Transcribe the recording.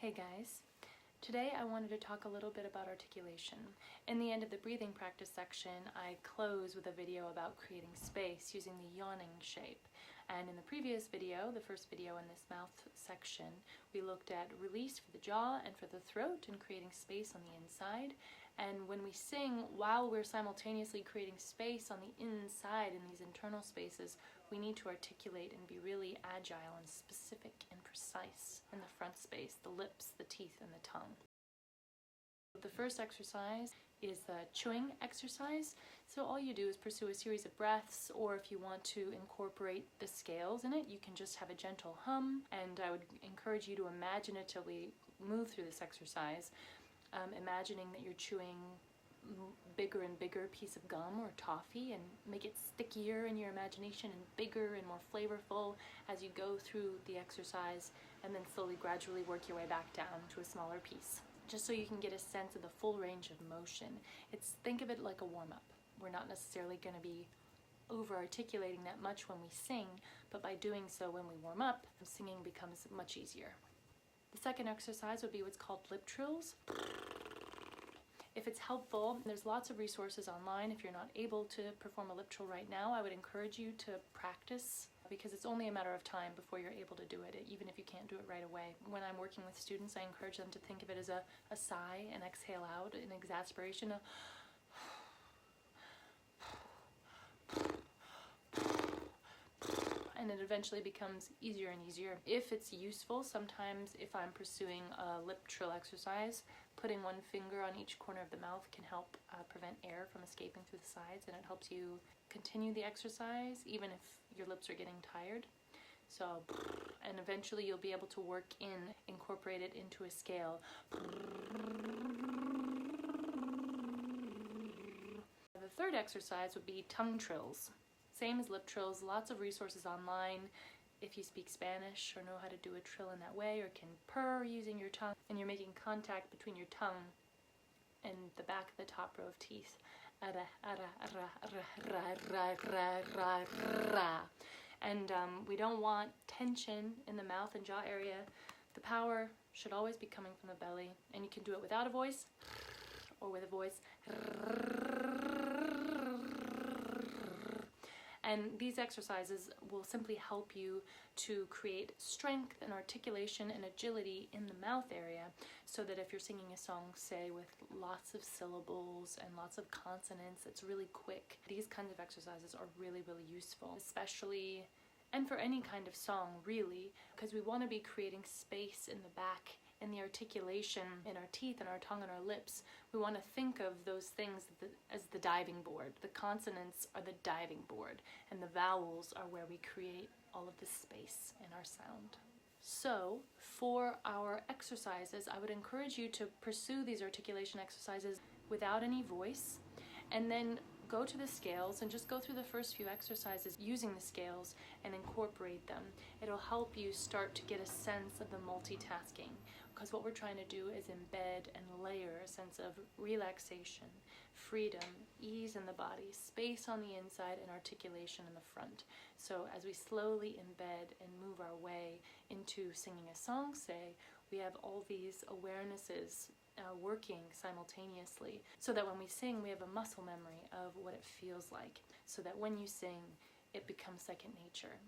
Hey guys, today I wanted to talk a little bit about articulation. In the end of the breathing practice section, I close with a video about creating space using the yawning shape. And in the previous video, the first video in this mouth section, we looked at release for the jaw and for the throat and creating space on the inside. And when we sing, while we're simultaneously creating space on the inside in these internal spaces, we need to articulate and be really agile and specific and precise in the front space, the lips, the teeth, and the tongue. The first exercise is the chewing exercise. So all you do is pursue a series of breaths, or if you want to incorporate the scales in it, you can just have a gentle hum, and I would encourage you to imaginatively move through this exercise, imagining that you're chewing bigger and bigger piece of gum or toffee, and make it stickier in your imagination and bigger and more flavorful as you go through the exercise, and then slowly gradually work your way back down to a smaller piece, just so you can get a sense of the full range of motion. Think of it like a warm-up. We're not necessarily going to be over-articulating that much when we sing, but by doing so when we warm up, singing becomes much easier. The second exercise would be what's called lip trills. If it's helpful, there's lots of resources online. If you're not able to perform a lip trill right now, I would encourage you to practice, because it's only a matter of time before you're able to do it, even if you can't do it right away. When I'm working with students, I encourage them to think of it as a sigh, an exhale out, an exasperation, and it eventually becomes easier and easier. If it's useful, sometimes if I'm pursuing a lip trill exercise, putting one finger on each corner of the mouth can help prevent air from escaping through the sides, and it helps you continue the exercise even if your lips are getting tired. So, and eventually you'll be able to incorporate it into a scale. The third exercise would be tongue trills. Same as lip trills, lots of resources online. If you speak Spanish or know how to do a trill in that way, or can purr using your tongue, and you're making contact between your tongue and the back of the top row of teeth. And we don't want tension in the mouth and jaw area. The power should always be coming from the belly, and you can do it without a voice or with a voice. And these exercises will simply help you to create strength and articulation and agility in the mouth area, so that if you're singing a song, say, with lots of syllables and lots of consonants, it's really quick. These kinds of exercises are really, really useful, especially, and for any kind of song, really, because we want to be creating space in the back and the articulation in our teeth and our tongue and our lips. We want to think of those things as the diving board. The consonants are the diving board, and the vowels are where we create all of the space in our sound. So, for our exercises, I would encourage you to pursue these articulation exercises without any voice, and then go to the scales and just go through the first few exercises using the scales and incorporate them. It'll help you start to get a sense of the multitasking, because what we're trying to do is embed and layer a sense of relaxation, freedom, ease in the body, space on the inside, and articulation in the front. So as we slowly embed and move our way into singing a song, say, we have all these awarenesses working simultaneously, so that when we sing, we have a muscle memory of what it feels like, so that when you sing, it becomes second nature.